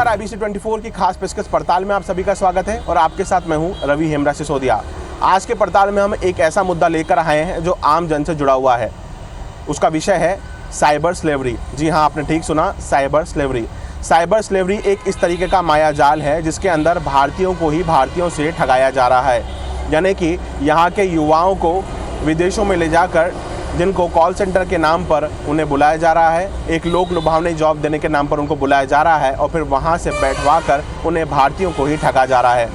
नमस्कार, IBC 24 की खास पेशकश पड़ताल में आप सभी का स्वागत है और आपके साथ मैं हूं रवि हेमरा सिसोदिया। आज के पड़ताल में हम एक ऐसा मुद्दा लेकर आए हैं जो आम जन से जुड़ा हुआ है। उसका विषय है साइबर स्लेवरी। जी हाँ, आपने ठीक सुना, साइबर स्लेवरी। साइबर स्लेवरी एक इस तरीके का माया जाल है जिसके अंदर भारतीयों को ही भारतीयों से ठगाया जा रहा है। यानी कि यहाँ के युवाओं को विदेशों में ले जाकर जिनको कॉल सेंटर के नाम पर उन्हें बुलाया जा रहा है, एक लोक लुभावनी जॉब देने के नाम पर उनको बुलाया जा रहा है और फिर वहाँ से बैठवा कर उन्हें भारतीयों को ही ठगा जा रहा है।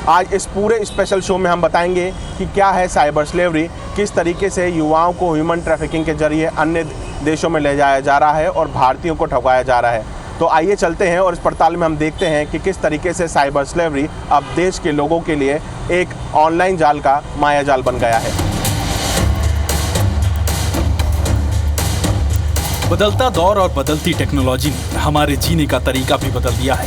आज इस पूरे स्पेशल शो में हम बताएंगे कि क्या है साइबर स्लेवरी, किस तरीके से युवाओं को ह्यूमन ट्रैफिकिंग के जरिए अन्य देशों में ले जाया जा रहा है और भारतीयों को ठगाया जा रहा है। तो आइए चलते हैं और इस पड़ताल में हम देखते हैं कि किस तरीके से साइबर स्लेवरी अब देश के लोगों के लिए एक ऑनलाइन जाल का माया जाल बन गया है। बदलता दौर और बदलती टेक्नोलॉजी ने हमारे जीने का तरीका भी बदल दिया है।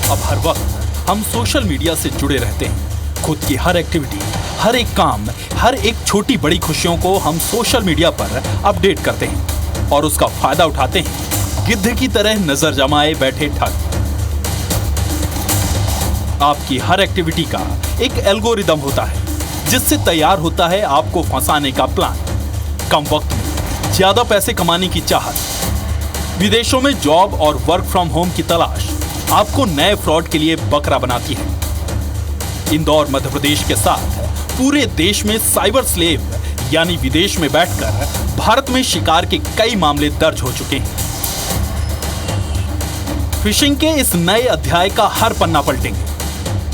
अब हर वक्त हम सोशल मीडिया से जुड़े रहते हैं। खुद की हर एक्टिविटी, हर एक काम, हर एक छोटी बड़ी खुशियों को हम सोशल मीडिया पर अपडेट करते हैं और उसका फायदा उठाते हैं गिद्ध की तरह नजर जमाए बैठे ठग। आपकी हर एक्टिविटी का एक एल्गोरिदम होता है जिससे तैयार होता है आपको फंसाने का प्लान। कम वक्त में ज्यादा पैसे कमाने की चाहत, विदेशों में जॉब और वर्क फ्रॉम होम की तलाश आपको नए फ्रॉड के लिए बकरा बनाती है। इंदौर मध्य प्रदेश के साथ पूरे देश में साइबर स्लेव यानी विदेश में बैठकर भारत में शिकार के कई मामले दर्ज हो चुके हैं। फिशिंग के इस नए अध्याय का हर पन्ना पलटेंगे,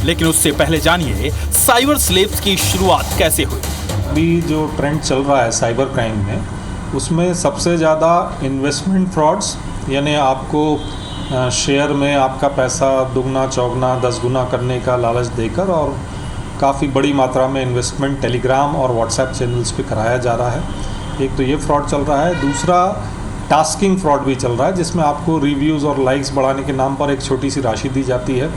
लेकिन उससे पहले जानिए साइबर स्लेव्स की शुरुआत कैसे हुई। अभी जो ट्रेंड चल रहा है साइबर क्राइम में, उसमें सबसे ज़्यादा इन्वेस्टमेंट फ्रॉड्स, यानी आपको शेयर में आपका पैसा दुगना चौगना 10 गुना करने का लालच देकर और काफ़ी बड़ी मात्रा में इन्वेस्टमेंट टेलीग्राम और व्हाट्सएप चैनल्स पे कराया जा रहा है। एक तो ये फ्रॉड चल रहा है, दूसरा टास्किंग फ्रॉड भी चल रहा है जिसमें आपको रिव्यूज़ और लाइक्स बढ़ाने के नाम पर एक छोटी सी राशि दी जाती है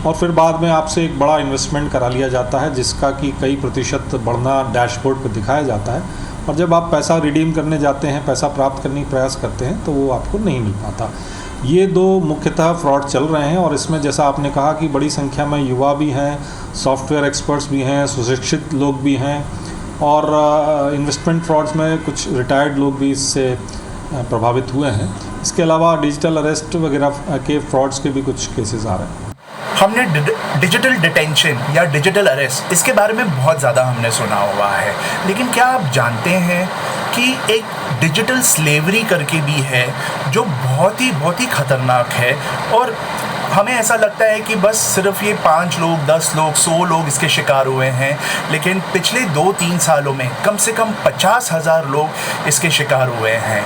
और फिर बाद में आपसे एक बड़ा इन्वेस्टमेंट करा लिया जाता है जिसका कि कई प्रतिशत बढ़ना डैशबोर्ड पर दिखाया जाता है और जब आप पैसा रिडीम करने जाते हैं, पैसा प्राप्त करने का प्रयास करते हैं तो वो आपको नहीं मिल पाता। ये दो मुख्यतः फ्रॉड चल रहे हैं और इसमें जैसा आपने कहा कि बड़ी संख्या में युवा भी हैं, सॉफ्टवेयर एक्सपर्ट्स भी हैं, सुशिक्षित लोग भी हैं और इन्वेस्टमेंट फ्रॉड्स में कुछ रिटायर्ड लोग भी इससे प्रभावित हुए हैं। इसके अलावा डिजिटल अरेस्ट वगैरह के फ्रॉड्स के भी कुछ केसेस आ रहे हैं। हमने डिजिटल डिटेंशन या डिजिटल अरेस्ट, इसके बारे में बहुत ज़्यादा हमने सुना हुआ है, लेकिन क्या आप जानते हैं कि एक डिजिटल स्लेवरी करके भी है जो बहुत ही ख़तरनाक है और हमें ऐसा लगता है कि बस सिर्फ ये 5 लोग, 10 लोग, 100 लोग इसके शिकार हुए हैं, लेकिन पिछले 2-3 सालों में कम से कम 50,000 लोग इसके शिकार हुए हैं।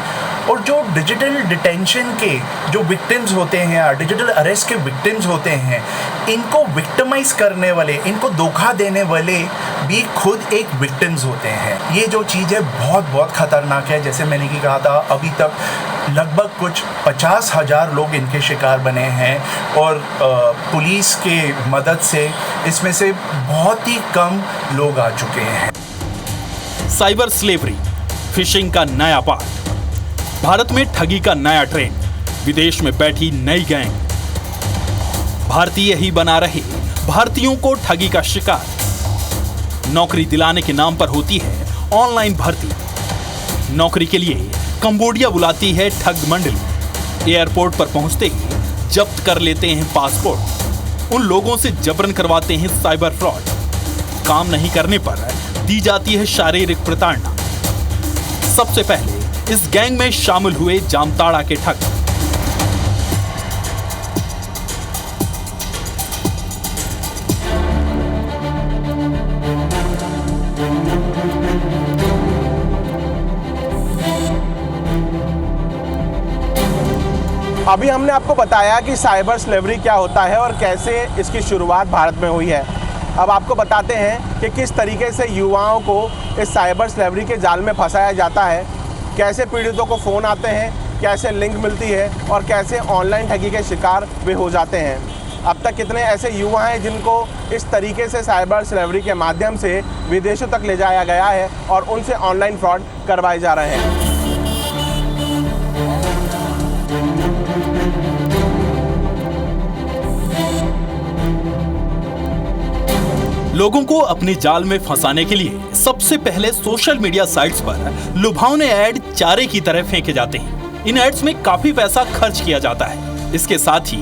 और जो डिजिटल डिटेंशन के जो विक्टिम्स होते हैं या डिजिटल अरेस्ट के विक्टिम्स होते हैं, इनको विक्टिमाइज करने वाले, इनको धोखा देने वाले भी खुद एक विक्टिम्स होते हैं। ये जो चीज़ है बहुत ख़तरनाक है। जैसे मैंने की कहा था, अभी तक लगभग कुछ 50,000 लोग इनके शिकार बने हैं और पुलिस के मदद से इसमें से बहुत ही कम लोग आ चुके हैं। साइबर स्लेवरी, फिशिंग का नया पार्ट, भारत में ठगी का नया ट्रेंड, विदेश में बैठी नई गैंग, भारतीय ही बना रहे भारतीयों को ठगी का शिकार। नौकरी दिलाने के नाम पर होती है ऑनलाइन भर्ती। नौकरी के लिए कंबोडिया बुलाती है ठग मंडली। एयरपोर्ट पर पहुंचते ही जब्त कर लेते हैं पासपोर्ट। उन लोगों से जबरन करवाते हैं साइबर फ्रॉड। काम नहीं करने पर दी जाती है शारीरिक प्रताड़ना। सबसे पहले इस गैंग में शामिल हुए जामताड़ा के ठग। अभी हमने आपको बताया कि साइबर स्लेवरी क्या होता है और कैसे इसकी शुरुआत भारत में हुई है। अब आपको बताते हैं कि किस तरीके से युवाओं को इस साइबर स्लेवरी के जाल में फंसाया जाता है, कैसे पीड़ितों को फ़ोन आते हैं, कैसे लिंक मिलती है और कैसे ऑनलाइन ठगी के शिकार वे हो जाते हैं। अब तक कितने ऐसे युवा हैं जिनको इस तरीके से साइबर स्लेवरी के माध्यम से विदेशों तक ले जाया गया है और उनसे ऑनलाइन फ्रॉड करवाए जा रहे हैं। लोगों को अपने जाल में फंसाने के लिए सबसे पहले सोशल मीडिया साइट्स पर लुभावने ऐड चारे की तरह फेंके जाते हैं। इन एड्स में काफी पैसा खर्च किया जाता है। इसके साथ ही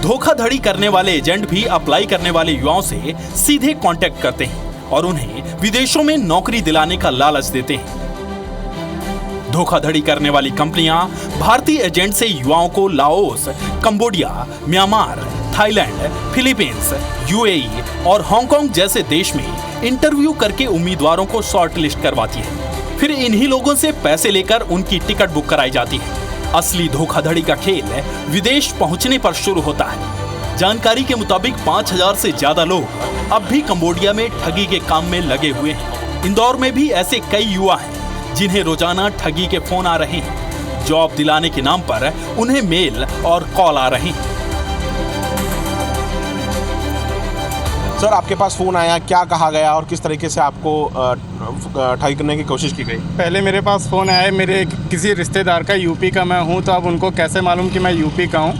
धोखाधड़ी करने वाले एजेंट भी अप्लाई करने वाले युवाओं से सीधे कांटेक्ट करते हैं और उन्हें विदेशों में नौकरी दिलाने का लालच देते हैं। धोखाधड़ी करने वाली कंपनियां भारतीय एजेंट से युवाओं को Laos, Cambodia, Myanmar, Thailand, Philippines, UAE और हांगकांग जैसे देश में इंटरव्यू करके उम्मीदवारों को शॉर्टलिस्ट करवाती है। फिर इन्हीं लोगों से पैसे लेकर उनकी टिकट बुक कराई जाती है। असली धोखाधड़ी का खेल विदेश पहुंचने पर शुरू होता है। जानकारी के मुताबिक 5000 से ज्यादा लोग अब भी कंबोडिया में ठगी के काम में लगे हुए हैं। इंदौर में भी ऐसे कई युवा हैं जिन्हें रोजाना ठगी के फोन आ रहे हैं। जॉब दिलाने के नाम पर उन्हें मेल और कॉल आ रहे हैं। सर, आपके पास फ़ोन आया, क्या कहा गया और किस तरीके से आपको ठगी करने की कोशिश की गई? पहले मेरे पास फ़ोन आया, मेरे किसी रिश्तेदार का, यूपी का मैं हूँ, तो अब उनको कैसे मालूम कि मैं यूपी का हूँ।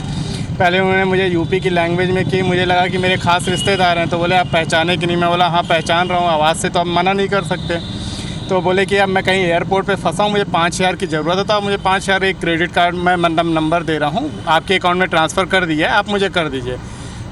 पहले उन्होंने मुझे यूपी की लैंग्वेज में की, मुझे लगा कि मेरे खास रिश्तेदार हैं, तो बोले आप पहचाने कि नहीं? मैं बोला हाँ पहचान रहा हूँ, आवाज़ से तो आप मना नहीं कर सकते। तो बोले कि अब मैं कहीं एयरपोर्ट पे फंसा हूँ, मुझे 5000 की ज़रूरत है, तो आप मुझे 5000 एक क्रेडिट कार्ड मैं नंबर दे रहा हूँ, आपके अकाउंट में ट्रांसफ़र कर दिया है, आप मुझे कर दीजिए।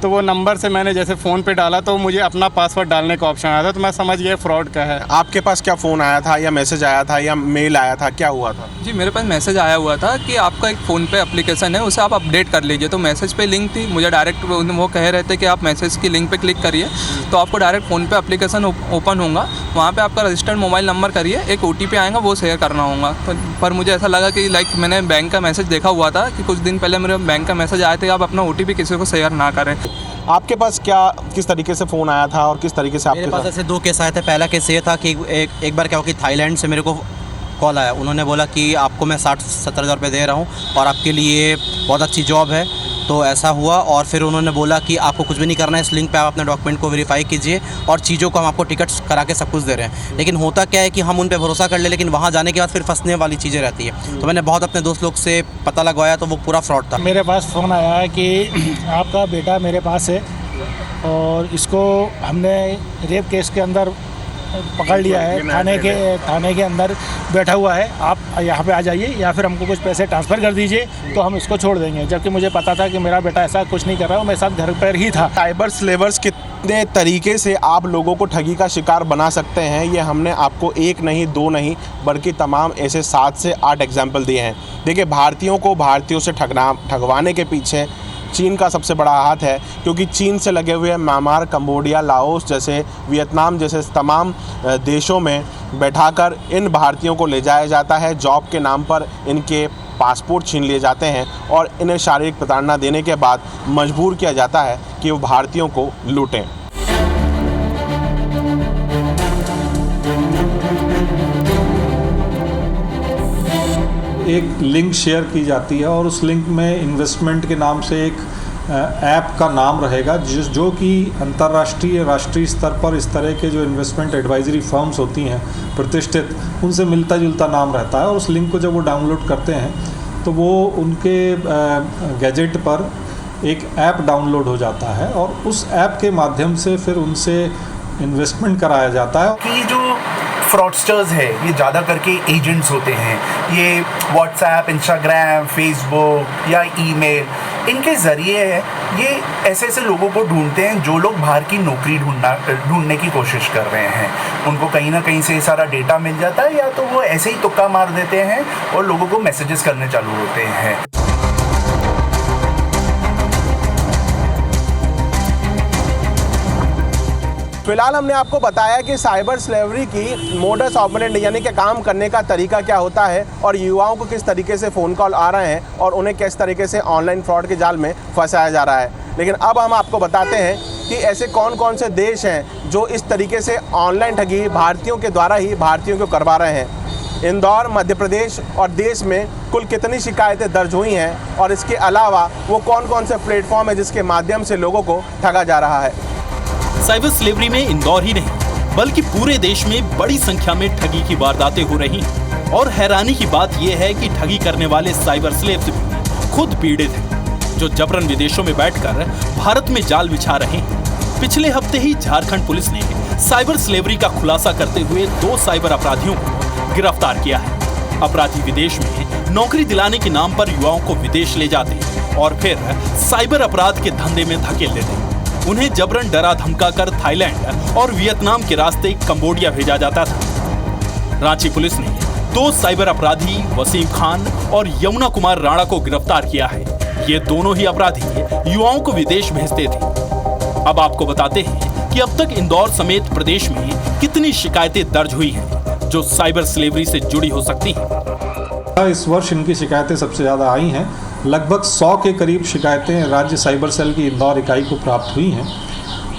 तो वो नंबर से मैंने जैसे फ़ोन पे डाला तो मुझे अपना पासवर्ड डालने का ऑप्शन आया था, तो मैं समझ गया फ्रॉड का है। आपके पास क्या फ़ोन आया था या मैसेज आया था या मेल आया था, क्या हुआ था? जी, मेरे पास मैसेज आया हुआ था कि आपका एक फ़ोन पे एप्लीकेशन है, उसे आप अपडेट कर लीजिए। तो मैसेज पे लिंक थी, मुझे डायरेक्ट वो कह रहे थे कि आप मैसेज की लिंक पे क्लिक करिए तो आपको डायरेक्ट फ़ोन पे एप्लीकेशन ओपन होगा। वहाँ पे आपका रजिस्टर्ड मोबाइल नंबर करिए, एक OTP आएगा, वो शेयर करना होगा। तो पर मुझे ऐसा लगा कि लाइक मैंने बैंक का मैसेज देखा हुआ था कि कुछ दिन पहले मेरे बैंक का मैसेज आया था कि आप अपना OTP किसी को शेयर ना करें। आपके पास किस तरीके से फ़ोन आया था और किस तरीके से मेरे पास ऐसे 2 केस आए थे। पहला केस ये था कि एक बार क्या हुआ कि थाईलैंड से मेरे को कॉल आया। उन्होंने बोला कि आपको मैं 60-70 हज़ार रुपये दे रहा हूँ और आपके लिए बहुत अच्छी जॉब है। तो ऐसा हुआ और फिर उन्होंने बोला कि आपको कुछ भी नहीं करना है, इस लिंक पे आप अपने डॉक्यूमेंट को वेरीफाई कीजिए और चीज़ों को हम आपको टिकट्स करा के सब कुछ दे रहे हैं। लेकिन होता क्या है कि हम उन पे भरोसा कर ले, लेकिन वहाँ जाने के बाद फिर फंसने वाली चीज़ें रहती है। तो मैंने बहुत अपने दोस्त लोग से पता लगवाया तो वो पूरा फ्रॉड था। मेरे पास फ़ोन आया है कि आपका बेटा मेरे पास है और इसको हमने रेप केस के अंदर पकड़ लिया है, थाने के अंदर बैठा हुआ है, आप यहाँ पे आ जाइए या फिर हमको कुछ पैसे ट्रांसफ़र कर दीजिए तो हम इसको छोड़ देंगे। जबकि मुझे पता था कि मेरा बेटा ऐसा कुछ नहीं कर रहा है, वो मेरे साथ घर पर ही था। साइबर स्लेवर्स कितने तरीके से आप लोगों को ठगी का शिकार बना सकते हैं, ये हमने आपको 1 नहीं 2 नहीं बल्कि तमाम ऐसे 7 से 8 एग्जाम्पल दिए हैं। देखिए, भारतीयों को भारतीयों से ठगवाने के पीछे चीन का सबसे बड़ा हाथ है, क्योंकि चीन से लगे हुए म्यांमार, कंबोडिया, लाओस जैसे, वियतनाम जैसे तमाम देशों में बैठाकर इन भारतीयों को ले जाया जाता है। जॉब के नाम पर इनके पासपोर्ट छीन लिए जाते हैं और इन्हें शारीरिक प्रताड़ना देने के बाद मजबूर किया जाता है कि वो भारतीयों को लूटें। एक लिंक शेयर की जाती है और उस लिंक में इन्वेस्टमेंट के नाम से एक ऐप का नाम रहेगा जो कि अंतर्राष्ट्रीय राष्ट्रीय स्तर पर इस तरह के जो इन्वेस्टमेंट एडवाइजरी फर्म्स होती हैं प्रतिष्ठित, उनसे मिलता जुलता नाम रहता है। और उस लिंक को जब वो डाउनलोड करते हैं तो वो उनके गैजेट पर एक ऐप डाउनलोड हो जाता है और उस ऐप के माध्यम से फिर उनसे इन्वेस्टमेंट कराया जाता है। कि जो फ्रॉडस्टर्स है ये ज़्यादा करके एजेंट्स होते हैं, ये व्हाट्सएप, इंस्टाग्राम, फेसबुक या ईमेल, इनके ज़रिए ये ऐसे ऐसे लोगों को ढूंढते हैं जो लोग बाहर की नौकरी ढूंढने की कोशिश कर रहे हैं। उनको कहीं ना कहीं से सारा डेटा मिल जाता है या तो वो ऐसे ही तुक्का मार देते हैं और लोगों को मैसेजेस करने चालू होते हैं। फिलहाल हमने आपको बताया कि साइबर स्लेवरी की मोडस ऑपरेंडी यानी कि काम करने का तरीका क्या होता है और युवाओं को किस तरीके से फ़ोन कॉल आ रहे हैं और उन्हें किस तरीके से ऑनलाइन फ्रॉड के जाल में फंसाया जा रहा है। लेकिन अब हम आपको बताते हैं कि ऐसे कौन कौन से देश हैं जो इस तरीके से ऑनलाइन ठगी भारतीयों के द्वारा ही भारतीयों को करवा रहे हैं। इंदौर, मध्य प्रदेश और देश में कुल कितनी शिकायतें दर्ज हुई हैं और इसके अलावा वो कौन कौन से प्लेटफॉर्म है जिसके माध्यम से लोगों को ठगा जा रहा है। साइबर स्लेवरी में इंदौर ही नहीं बल्कि पूरे देश में बड़ी संख्या में ठगी की वारदातें हो रही हैं। और हैरानी की बात यह है कि ठगी करने वाले साइबर स्लेव्स भी खुद पीड़ित हैं, जो जबरन विदेशों में बैठकर भारत में जाल बिछा रहे हैं। पिछले हफ्ते ही झारखंड पुलिस ने साइबर स्लेवरी का खुलासा करते हुए 2 साइबर अपराधियों को गिरफ्तार किया है। अपराधी विदेश में नौकरी दिलाने के नाम पर युवाओं को विदेश ले जाते और फिर साइबर अपराध के धंधे में धकेल देते। उन्हें जबरन डरा धमका कर थाईलैंड और वियतनाम के रास्ते कंबोडिया भेजा जाता था। रांची पुलिस ने 2 साइबर अपराधी वसीम खान और यमुना कुमार राणा को गिरफ्तार किया है। ये दोनों ही अपराधी युवाओं को विदेश भेजते थे। अब आपको बताते हैं कि अब तक इंदौर समेत प्रदेश में कितनी शिकायतें दर्ज हुई हैं जो साइबर स्लेवरी से जुड़ी हो सकती हैं। इस वर्ष इनकी शिकायतें सबसे ज़्यादा आई हैं। लगभग 100 के करीब शिकायतें राज्य साइबर सेल की इंदौर इकाई को प्राप्त हुई हैं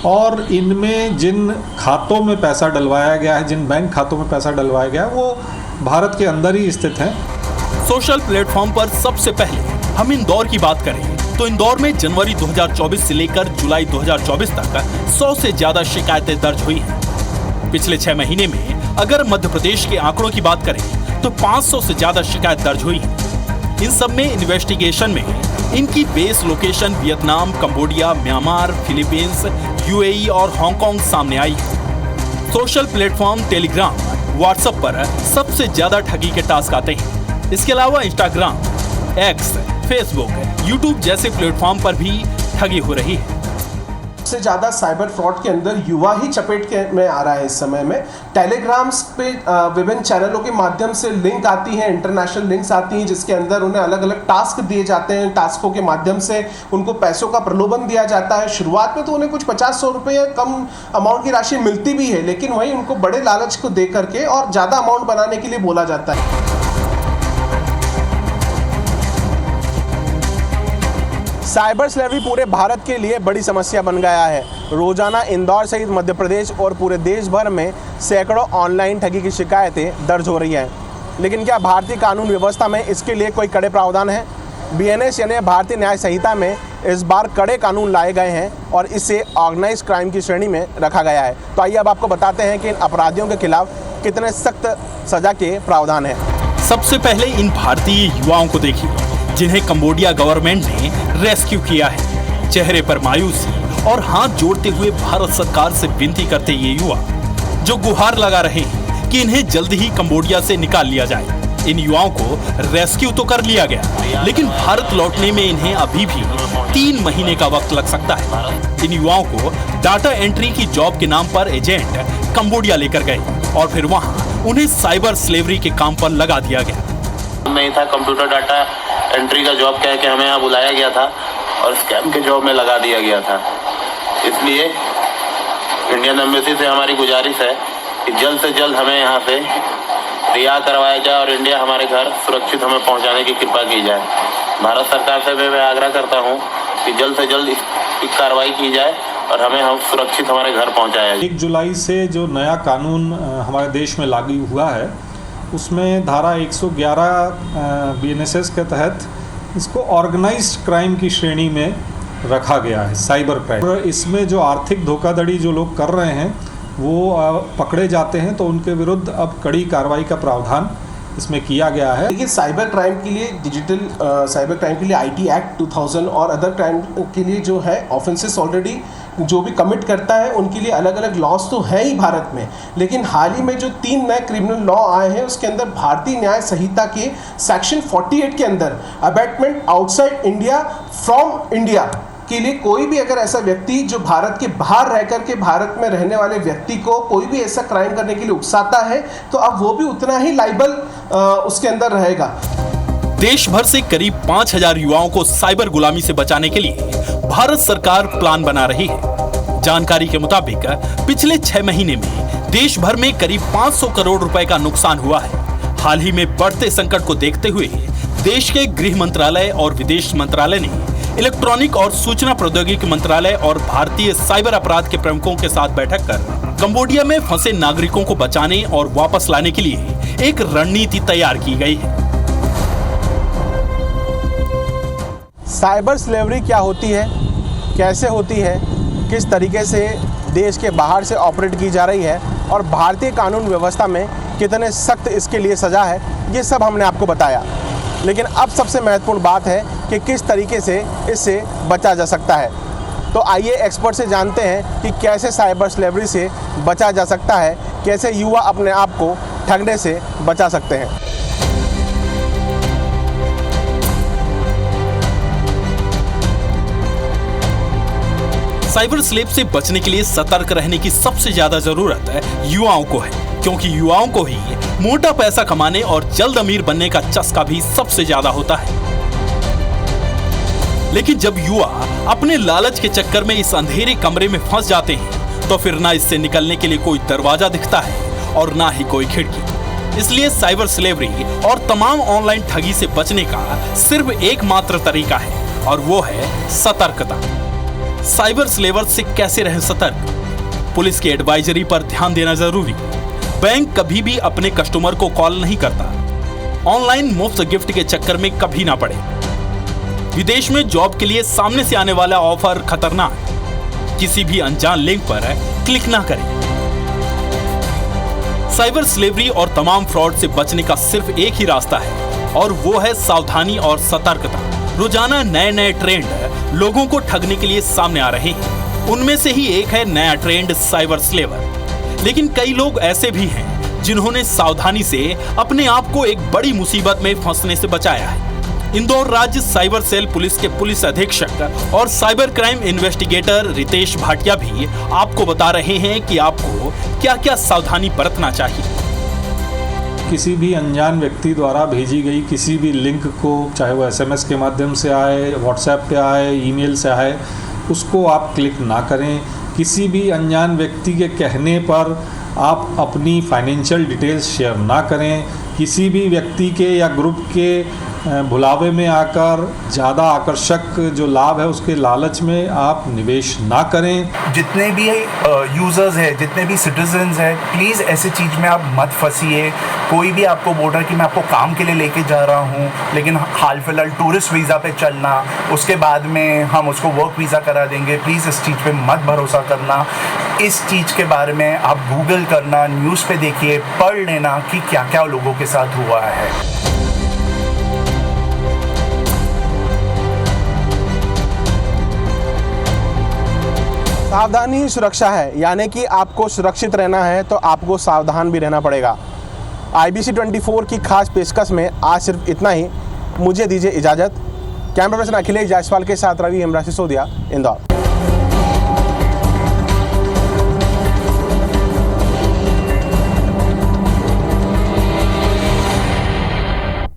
और इनमें जिन खातों में पैसा डलवाया गया है, जिन बैंक खातों में पैसा डलवाया गया है, वो भारत के अंदर ही स्थित हैं। सोशल प्लेटफॉर्म पर सबसे पहले हम इंदौर की बात करें तो इंदौर में जनवरी 2024 से लेकर जुलाई 2024 तक 100 से ज्यादा शिकायतें दर्ज हुई हैं। पिछले 6 महीने में अगर मध्य प्रदेश के आंकड़ों की बात करें तो 500 से ज्यादा शिकायत दर्ज हुई हैं। इन सब में इन्वेस्टिगेशन में इनकी base location Vietnam, Cambodia, Myanmar, Philippines, UAE और हांगकांग सामने आई है। सोशल प्लेटफॉर्म टेलीग्राम, व्हाट्सएप पर सबसे ज्यादा ठगी के टास्क आते हैं। इसके अलावा इंस्टाग्राम, एक्स, फेसबुक, यूट्यूब जैसे प्लेटफॉर्म पर भी ठगी हो रही है। सबसे ज़्यादा साइबर फ्रॉड के अंदर युवा ही चपेट के में आ रहा है। इस समय में टेलीग्राम्स पे विभिन्न चैनलों के माध्यम से लिंक आती हैं, इंटरनेशनल लिंक्स आती हैं, जिसके अंदर उन्हें अलग अलग टास्क दिए जाते हैं। टास्कों के माध्यम से उनको पैसों का प्रलोभन दिया जाता है। शुरुआत में तो उन्हें कुछ 50-100 रुपये या कम अमाउंट की राशि मिलती भी है, लेकिन वहीं उनको बड़े लालच को दे करके और ज़्यादा अमाउंट बनाने के लिए बोला जाता है। साइबर स्लेवरी पूरे भारत के लिए बड़ी समस्या बन गया है। रोजाना इंदौर सहित मध्य प्रदेश और पूरे देश भर में सैकड़ों ऑनलाइन ठगी की शिकायतें दर्ज हो रही हैं। लेकिन क्या भारतीय कानून व्यवस्था में इसके लिए कोई कड़े प्रावधान हैं? BNS यानी भारतीय न्याय संहिता में इस बार कड़े कानून लाए गए हैं और इसे ऑर्गेनाइज क्राइम की श्रेणी में रखा गया है। तो आइए अब आपको बताते हैं कि इन अपराधियों के खिलाफ कितने सख्त सजा के प्रावधान हैं। सबसे पहले इन भारतीय युवाओं को देखिए जिन्हें कंबोडिया गवर्नमेंट ने रेस्क्यू किया है। चेहरे पर मायूसी और हाथ जोड़ते हुए भारत सरकार से विनती करते ये युवा जो गुहार लगा रहे हैं कि इन्हें जल्द ही कंबोडिया से निकाल लिया जाए। इन युवाओं को रेस्क्यू तो कर लिया गया, लेकिन भारत लौटने में इन्हें अभी भी 3 महीने का वक्त लग सकता है। इन युवाओं को डाटा एंट्री की जॉब के नाम पर एजेंट कंबोडिया लेकर गए और फिर वहां उन्हें साइबर स्लेवरी के काम पर लगा दिया गया। नहीं था, कंप्यूटर डाटा एंट्री का जॉब कह के हमें यहाँ बुलाया गया था और स्कैम के जॉब में लगा दिया गया था। इसलिए इंडियन एम्बेसी से हमारी गुजारिश है कि जल्द से जल्द हमें यहाँ से रिहा करवाया जाए और इंडिया हमारे घर सुरक्षित हमें पहुँचाने की कृपा की जाए। भारत सरकार से मैं आग्रह करता हूँ कि जल्द से जल्द इसकी कार्रवाई की जाए और हमें हम सुरक्षित हमारे घर पहुँचाया जाए। 1 जुलाई से जो नया कानून हमारे देश में लागू हुआ है उसमें धारा 111 BNSS के तहत इसको ऑर्गेनाइज्ड क्राइम की श्रेणी में रखा गया है, साइबर क्राइम। और इसमें जो आर्थिक धोखाधड़ी जो लोग कर रहे हैं वो पकड़े जाते हैं तो उनके विरुद्ध अब कड़ी कार्रवाई का प्रावधान इसमें किया गया है। देखिए, साइबर क्राइम के लिए डिजिटल साइबर क्राइम के लिए IT एक्ट 2000 और अदर क्राइम के लिए जो है ऑफेंसेस ऑलरेडी जो भी कमिट करता है उनके लिए अलग अलग लॉज तो है ही भारत में। लेकिन हाल ही में जो 3 नए क्रिमिनल लॉ आए हैं उसके अंदर भारतीय न्याय संहिता के सेक्शन 48 के अंदर abatement outside India from India के लिए कोई भी अगर ऐसा व्यक्ति जो भारत के बाहर रह कर के भारत में रहने वाले व्यक्ति को कोई भी ऐसा क्राइम करने के लिए उकसाता है तो अब वो भी उतना ही लाइबल उसके अंदर रहेगा। देश भर से करीब 5000 युवाओं को साइबर गुलामी से बचाने के लिए भारत सरकार प्लान बना रही है। जानकारी के मुताबिक पिछले 6 महीने में देश भर में करीब 500 करोड़ रुपए का नुकसान हुआ है। हाल ही में बढ़ते संकट को देखते हुए देश के गृह मंत्रालय और विदेश मंत्रालय ने इलेक्ट्रॉनिक और सूचना प्रौद्योगिकी मंत्रालय और भारतीय साइबर अपराध के प्रमुखों के साथ बैठक कर कंबोडिया में फंसे नागरिकों को बचाने और वापस लाने के लिए एक रणनीति तैयार की गई है। साइबर स्लेवरी क्या होती है, कैसे होती है, किस तरीके से देश के बाहर से ऑपरेट की जा रही है और भारतीय कानून व्यवस्था में कितने सख्त इसके लिए सज़ा है, ये सब हमने आपको बताया। लेकिन अब सबसे महत्वपूर्ण बात है कि किस तरीके से इससे बचा जा सकता है। तो आइए एक्सपर्ट से जानते हैं कि कैसे साइबर स्लेवरी से बचा जा सकता है, कैसे युवा अपने आप को ठगने से बचा सकते हैं। साइबर स्लेव से बचने के लिए सतर्क रहने की सबसे ज्यादा जरूरत युवाओं को है, क्योंकि युवाओं को ही मोटा पैसा कमाने और जल्द अमीर बनने का चस्का भी सबसे ज्यादा होता है। लेकिन जब युवा अपने लालच के चक्कर में इस अंधेरे कमरे में फंस जाते हैं तो फिर ना इससे निकलने के लिए कोई दरवाजा दिखता है और ना ही कोई खिड़की। इसलिए साइबर स्लेवरी और तमाम ऑनलाइन ठगी से बचने का सिर्फ एकमात्र तरीका है और वो है सतर्कता। साइबर स्लेवर्स से कैसे रहें सतर्क? पुलिस की एडवाइजरी पर ध्यान देना जरूरी। बैंक कभी भी अपने कस्टमर को कॉल नहीं करता। ऑनलाइन मुफ्त गिफ्ट के चक्कर में कभी ना पड़े। विदेश में जॉब के लिए सामने से आने वाला ऑफर खतरनाक। किसी भी अनजान लिंक पर क्लिक ना करें। साइबर स्लेवरी और तमाम फ्रॉड से बचने का सिर्फ एक ही रास्ता है और वो है सावधानी और सतर्कता। रोजाना नए नए ट्रेंड लोगों को ठगने के लिए सामने आ रहे हैं। उनमें से ही एक है नया ट्रेंड साइबर स्लेवर। लेकिन कई लोग ऐसे भी हैं जिन्होंने सावधानी से अपने आप को एक बड़ी मुसीबत में फंसने से बचाया है। इंदौर राज्य साइबर सेल पुलिस के पुलिस अधीक्षक और cyber crime investigator Ritesh Bhatia भी आपको बता रहे हैं कि आपको क्या-क्या सावधानी बरतना चाहिए। किसी भी अनजान व्यक्ति द्वारा भेजी गई किसी भी लिंक को, चाहे वो SMS के माध्यम से आए, व्हाट्सएप पे आए, ईमेल से आए, उसको आप क्लिक ना करें। किसी भी अनजान व्यक्ति के कहने पर आप अपनी फाइनेंशियल डिटेल्स शेयर ना करें। किसी भी व्यक्ति के या ग्रुप के बुलावे में आकर ज़्यादा आकर्षक जो लाभ है उसके लालच में आप निवेश ना करें। जितने भी यूज़र्स हैं, जितने भी सिटीजन्स हैं, प्लीज़ ऐसी चीज़ में आप मत फंसिए। कोई भी आपको बोल रहा है कि मैं आपको काम के लिए लेके जा रहा हूँ, लेकिन हाल फिलहाल टूरिस्ट वीज़ा पे चलना, उसके बाद में हम उसको वर्क वीज़ा करा देंगे, प्लीज़ इस चीज़ पे मत भरोसा करना। इस चीज़ के बारे में आप गूगल करना, न्यूज़ पे देखिए, पढ़ लेना कि क्या क्या लोगों के साथ हुआ है। सावधानी ही सुरक्षा है, यानी कि आपको सुरक्षित रहना है तो आपको सावधान भी रहना पड़ेगा। IBC 24 की खास पेशकश में आज सिर्फ इतना ही। मुझे दीजिए इजाज़त। कैमरा पर्सन अखिलेश जायसवाल के साथ रवि हेमरा सिसोदिया, इंदौर।